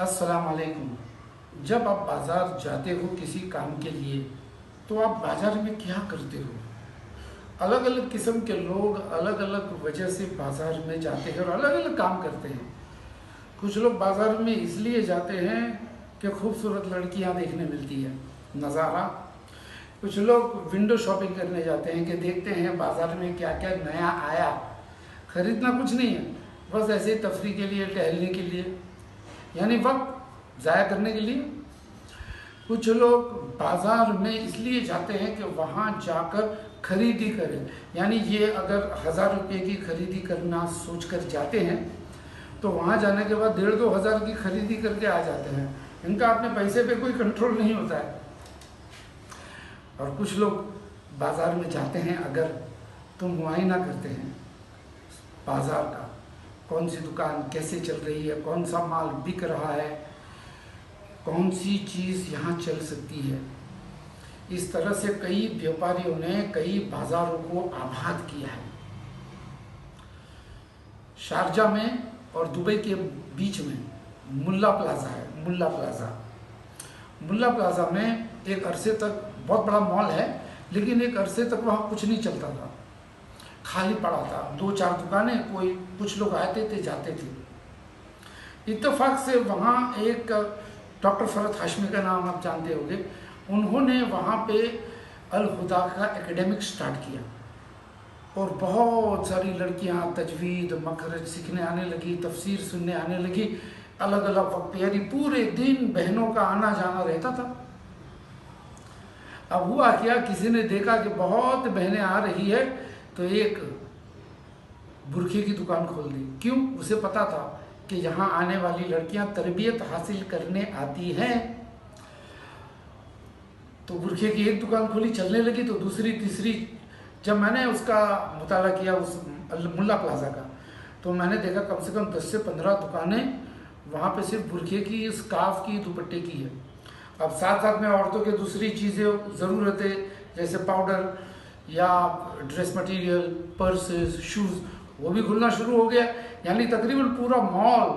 अस्सलाम वालेकुम। जब आप बाज़ार जाते हो किसी काम के लिए तो आप बाज़ार में क्या करते हो? अलग अलग किस्म के लोग अलग अलग वजह से बाज़ार में जाते हैं और अलग अलग काम करते हैं। कुछ लोग बाज़ार में इसलिए जाते हैं कि खूबसूरत लड़कियां देखने मिलती है, नज़ारा। कुछ लोग विंडो शॉपिंग करने जाते हैं कि देखते हैं बाज़ार में क्या क्या नया आया। ख़रीदना कुछ नहीं है, बस ऐसे ही तफरीह के लिए, टहलने के लिए, यानी वक्त ज़ाया करने के लिए। कुछ लोग बाज़ार में इसलिए जाते हैं कि वहाँ जाकर खरीदी करें, यानी ये अगर 1000 रुपये की खरीदी करना सोच कर जाते हैं तो वहाँ जाने के बाद 1500-2000 की खरीदी करके आ जाते हैं। इनका अपने पैसे पे कोई कंट्रोल नहीं होता है। और कुछ लोग बाज़ार में जाते हैं अगर तो मुआयना करते हैं बाज़ार का, कौन सी दुकान कैसे चल रही है, कौन सा माल बिक रहा है, कौन सी चीज़ यहाँ चल सकती है। इस तरह से कई व्यापारियों ने कई बाज़ारों को आबाद किया है। शारजा में और दुबई के बीच में मुल्ला प्लाज़ा है। मुल्ला प्लाज़ा में एक अरसे तक बहुत बड़ा मॉल है, लेकिन एक अरसे तक वहाँ कुछ नहीं चलता था, खाली पड़ा था। 2-4 दुकानें, कोई कुछ लोग आते थे जाते थे। इत्तेफाक से वहाँ एक डॉक्टर फरहत हाशमी का नाम आप जानते होंगे, उन्होंने वहाँ पे अल हुदा का एकेडमिक स्टार्ट किया और बहुत सारी लड़कियाँ तजवीद मखरज सीखने आने लगी, तफसीर सुनने आने लगी। अलग अलग वक्त, यानी पूरे दिन बहनों का आना जाना रहता था। अब हुआ क्या, किसी ने देखा कि बहुत बहनें आ रही है तो एक बुरखे की दुकान खोल दी। क्यों? उसे पता था कि यहाँ आने वाली लड़कियाँ तरबियत हासिल करने आती हैं। तो बुरखे की एक दुकान खोली, चलने लगी तो दूसरी तीसरी। जब मैंने उसका मुताला किया उस मुल्ला प्लाज़ा का, तो मैंने देखा कम से कम 10 से 15 दुकानें वहाँ पे सिर्फ बुरखे की, स्कार्फ की, दुपट्टे की है। अब साथ साथ में औरतों के दूसरी चीज़ें, ज़रूरतें जैसे पाउडर या ड्रेस मटेरियल, पर्सेस, शूज़, वो भी खुलना शुरू हो गया। यानी तकरीबन पूरा मॉल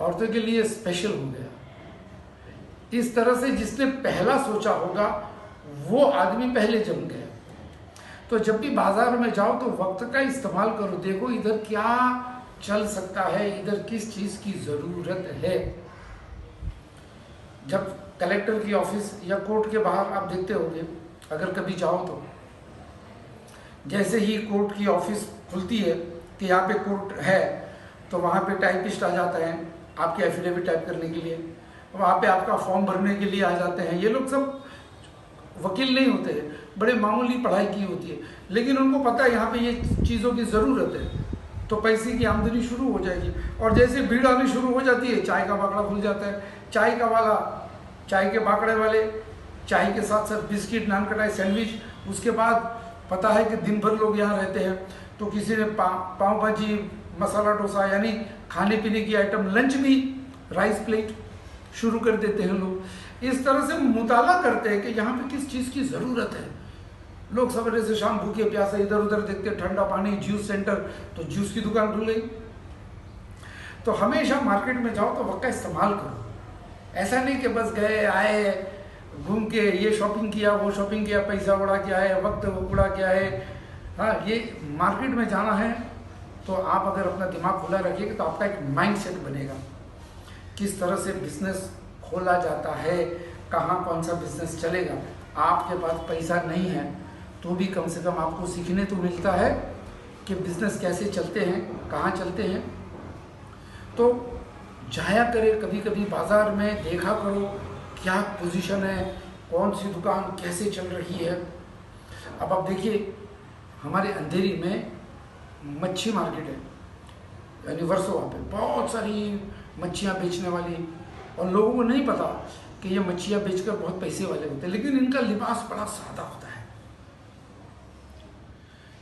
औरतों के लिए स्पेशल हो गया। इस तरह से जिसने पहला सोचा होगा वो आदमी पहले जम गया। तो जब भी बाजार में जाओ तो वक्त का इस्तेमाल करो, देखो इधर क्या चल सकता है, इधर किस चीज़ की ज़रूरत है। जब कलेक्टर की ऑफिस या कोर्ट के बाहर आप देखते होंगे, अगर कभी जाओ तो जैसे ही कोर्ट की ऑफिस खुलती है कि यहाँ पे कोर्ट है, तो वहाँ पे टाइपिस्ट आ जाता है आपके एफिडेविट टाइप करने के लिए, वहाँ पे आपका फॉर्म भरने के लिए आ जाते हैं। ये लोग सब वकील नहीं होते हैं, बड़े मामूली पढ़ाई की होती है, लेकिन उनको पता है यहाँ पे ये चीज़ों की ज़रूरत है, तो पैसे की आमदनी शुरू हो जाएगी। और जैसे भीड़ आनी शुरू हो जाती है, चाय का बाकड़ा खुल जाता है। चाय का वाला, चाय के बाकड़े वाले, चाय के साथ साथ बिस्किट, नान कटाई, सैंडविच। उसके बाद पता है कि दिन भर लोग यहाँ रहते हैं, तो किसी ने पाव भाजी, मसाला डोसा, यानी खाने पीने की आइटम, लंच भी राइस प्लेट शुरू कर देते हैं लोग। इस तरह से मुताला करते हैं कि यहाँ पे किस चीज़ की ज़रूरत है। लोग सवेरे से शाम भूखे प्यासे इधर उधर देखते, ठंडा पानी, जूस सेंटर, तो जूस की दुकान खुल गई। तो हमेशा मार्केट में जाओ तो वक्त का इस्तेमाल करो। ऐसा नहीं कि बस गए आए, घूम के ये शॉपिंग किया, वो शॉपिंग किया, पैसा उड़ा के आए, वक्त उड़ा के आए। हाँ, ये मार्केट में जाना है तो आप अगर अपना दिमाग खुला रखिएगा तो आपका एक माइंड सेट बनेगा, किस तरह से बिजनेस खोला जाता है, कहाँ कौन सा बिजनेस चलेगा। आपके पास पैसा नहीं है तो भी कम से कम आपको सीखने तो मिलता है कि बिजनेस कैसे चलते हैं, कहाँ चलते हैं। तो जाया करें कभी कभी बाज़ार में, देखा करो क्या पोजीशन है, कौन सी दुकान कैसे चल रही है। अब आप देखिए, हमारे अंधेरी में मच्छी मार्केट है, यानी वर्सोवा पे बहुत सारी मच्छियाँ बेचने वाली, और लोगों को नहीं पता कि ये मच्छियाँ बेचकर बहुत पैसे वाले होते हैं, लेकिन इनका लिबास बड़ा सादा होता है।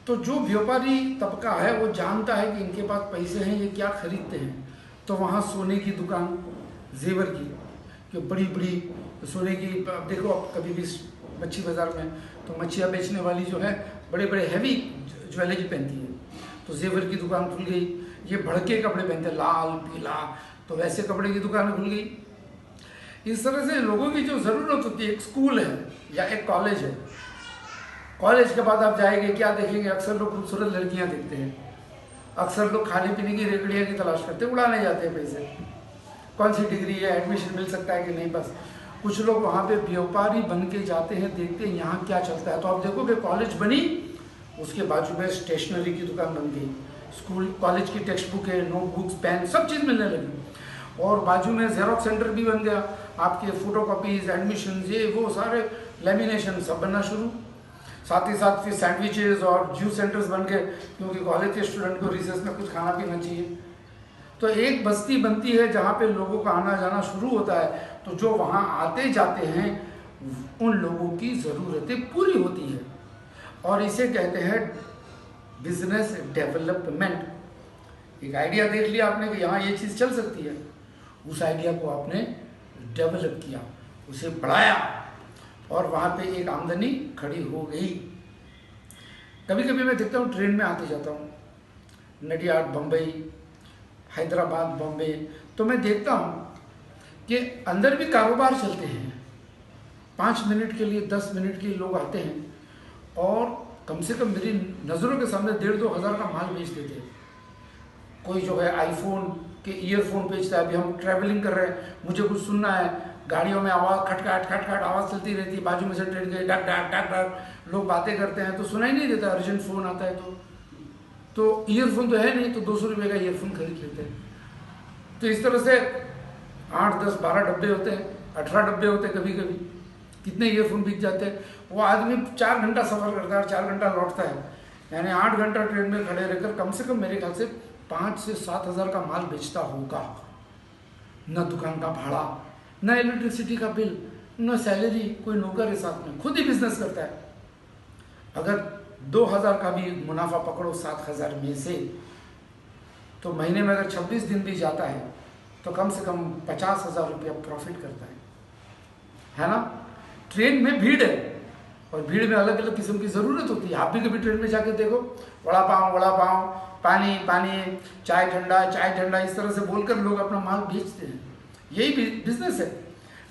तो जो व्यापारी तबका है वो जानता है कि इनके पास पैसे हैं, ये क्या खरीदते हैं। तो वहाँ सोने की दुकान, जेवर की, जो बड़ी बड़ी सोने की, देखो आप कभी भी मच्छी बाज़ार में तो मच्छियाँ बेचने वाली जो है बड़े बड़े हैवी ज्वेलरी पहनती है। तो जेवर की दुकान खुल गई, ये भड़के कपड़े पहनते हैं, लाल पीला, तो वैसे कपड़े की दुकान खुल गई। इस तरह से लोगों की जो ज़रूरत होती है, एक स्कूल है या एक कॉलेज है, कॉलेज के बाद आप जाएंगे क्या देखेंगे? अक्सर लोग खूबसूरत लड़कियां देखते हैं, अक्सर लोग खाने पीने की रेकड़ियाँ की तलाश करते हैं, उड़ाने जाते हैं पैसे, कौन सी डिग्री है, एडमिशन मिल सकता है कि नहीं। बस कुछ लोग वहाँ पे व्यापारी बन के जाते हैं, देखते हैं यहाँ क्या चलता है। तो आप देखोगे कॉलेज बनी, उसके बाजू में स्टेशनरी की दुकान बन गई, स्कूल कॉलेज की टेक्स्ट बुक है, नोटबुक्स, पेन, सब चीज़ मिलने लगी। और बाजू में जेरोक्स सेंटर भी बन गया, आपके फोटो कॉपीज, एडमिशन, ये वो सारे लेमिनेशन सब बनना शुरू। साथ ही साथ फिर सैंडविचेस और जूस सेंटर्स बन गए, क्योंकि कॉलेज के स्टूडेंट को रिसेस में कुछ खाना पीना चाहिए। तो एक बस्ती बनती है जहाँ पे लोगों का आना जाना शुरू होता है। तो जो वहाँ आते जाते हैं उन लोगों की ज़रूरतें पूरी होती है, और इसे कहते हैं बिजनेस डेवलपमेंट। एक आइडिया देख लिया आपने कि यहाँ ये चीज़ चल सकती है, उस आइडिया को आपने डेवलप किया, उसे बढ़ाया, और वहाँ पे एक आमदनी खड़ी हो गई। कभी कभी मैं देखता हूँ, ट्रेन में आते जाता हूँ, नडियाद, बम्बई, हैदराबाद, बॉम्बे, तो मैं देखता हूँ कि अंदर भी कारोबार चलते हैं। 5 मिनट के लिए, 10 मिनट के लिए लोग आते हैं और कम से कम मेरी नज़रों के सामने 1,500-2 हज़ार का माल बेच देते हैं। कोई जो है आईफोन के ईयरफोन बेचता है। अभी हम ट्रैवलिंग कर रहे हैं, मुझे कुछ सुनना है, गाड़ियों में आवाज़ खटखट खटखट आवाज़ चलती रहती है, बाजू में से ट्रेन गई, डक डक डक डक, लोग बातें करते हैं तो सुनाई नहीं देता, अर्जेंट फ़ोन आता है तो ईयरफोन तो है नहीं, तो 200 रुपये का ईयरफोन खरीद लेते हैं। तो इस तरह से 8, 10, 12 डब्बे होते हैं, 18 डब्बे होते हैं कभी कभी, कितने ईयरफोन बिक जाते हैं। वो आदमी 4 घंटा सफ़र करता है और 4 घंटा लौटता है, यानी 8 घंटा ट्रेन में खड़े रहकर कम से कम मेरे ख्याल से 5 से 7 हज़ार का माल बेचता होगा। न दुकान का भाड़ा, न इलेक्ट्रिसिटी का बिल, न सैलरी, कोई नौकर है साथ में, खुद ही बिजनेस करता है। अगर 2,000 का भी मुनाफा पकड़ो 7,000 में से, तो महीने में अगर 26 दिन भी जाता है तो कम से कम 50,000 रुपया प्रॉफिट करता है ना। ट्रेन में भीड़ है, और भीड़ में अलग अलग किस्म की ज़रूरत होती है। आप भी कभी ट्रेन में जाकर देखो, वड़ा पाव, पानी पानी, चाय ठंडा, इस तरह से बोलकर लोग अपना माल बेचते हैं। यही बिजनेस है।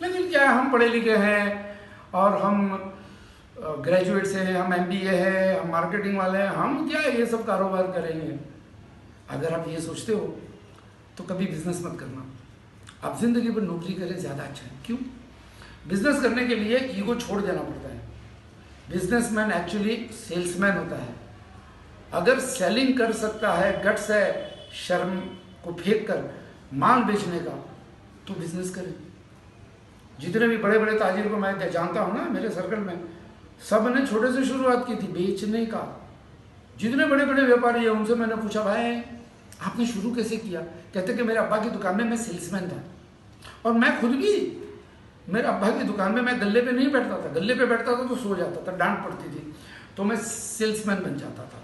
लेकिन क्या हम पढ़े लिखे हैं और हम ग्रेजुएट्स हैं, हम MBA है, हम मार्केटिंग वाले हैं, हम क्या ये सब कारोबार करेंगे? अगर आप ये सोचते हो तो कभी बिजनेस मत करना। आप जिंदगी भर नौकरी करें, ज़्यादा अच्छा है। क्यों? बिजनेस करने के लिए ईगो छोड़ देना पड़ता है। बिजनेसमैन एक्चुअली सेल्समैन होता है। अगर सेलिंग कर सकता है, गट्स है, शर्म को फेंक कर माल बेचने का, तो बिजनेस करें। जितने भी बड़े बड़े ताजिर को मैं जानता हूँ ना मेरे सर्कल में, सब ने छोटे से शुरुआत की थी बेचने का। जितने बड़े बड़े व्यापारी हैं उनसे मैंने पूछा, भाई आपने शुरू कैसे किया? कहते कि मेरे अब्बा की दुकान में मैं सेल्समैन था, और मैं खुद भी मेरे अब्बा की दुकान में मैं गल्ले पे नहीं बैठता था, गल्ले पे बैठता था तो सो जाता था, डांट पड़ती थी, तो मैं सेल्समैन बन जाता था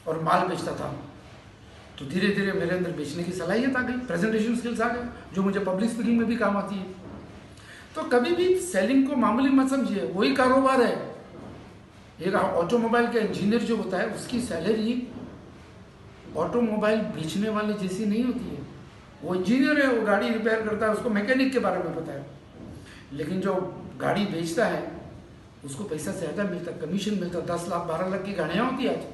और माल बेचता था। तो धीरे धीरे मेरे अंदर बेचने की सलाहियत आ गई, प्रेजेंटेशन स्किल्स आ गए, जो मुझे पब्लिक स्पीकिंग में भी काम आती है। तो कभी भी सेलिंग को मामूली मत समझिए, वही कारोबार है। एक ऑटोमोबाइल का इंजीनियर जो होता है उसकी सैलरी ऑटोमोबाइल बेचने वाले जैसी नहीं होती है। वो इंजीनियर है, वो गाड़ी रिपेयर करता है, उसको मैकेनिक के बारे में पता है। लेकिन जो गाड़ी बेचता है उसको पैसा ज़्यादा मिलता है, कमीशन मिलता है। 10 लाख 12 लाख की गाड़ियाँ होती है आज।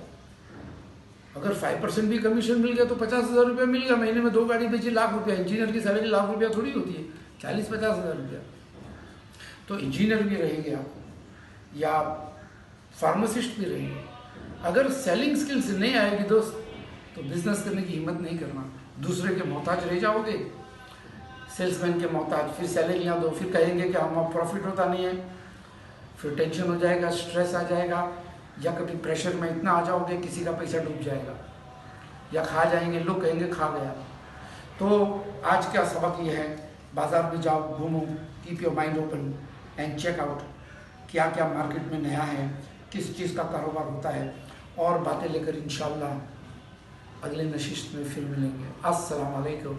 अगर 5% भी कमीशन मिल गया तो 50,000 रुपया मिल गया। महीने में 2 गाड़ी बेची, लाख रुपया। इंजीनियर की सैलरी लाख रुपया थोड़ी होती है, 40-50 हज़ार रुपया। तो इंजीनियर भी रहेंगे आप, या फार्मासिस्ट भी रहेंगे, अगर सेलिंग स्किल्स नहीं आएगी दोस्त, तो बिजनेस करने की हिम्मत नहीं करना। दूसरे के मोहताज रह जाओगे, सेल्समैन के मोहताज। फिर सैलरियाँ दो, फिर कहेंगे कि हम प्रॉफिट होता नहीं है, फिर टेंशन हो जाएगा, स्ट्रेस आ जाएगा, या कभी प्रेशर में इतना आ जाओगे किसी का पैसा डूब जाएगा, या खा जाएंगे, लोग कहेंगे खा गया। तो आज का सबक ये है, बाज़ार में जाओ, घूमो, keep your mind open and check out क्या क्या मार्केट में नया है, किस चीज़ का कारोबार होता है, और बातें लेकर इंशाल्लाह अगले नशिस्त में फिर मिलेंगे। अस्सलाम वालेकुम।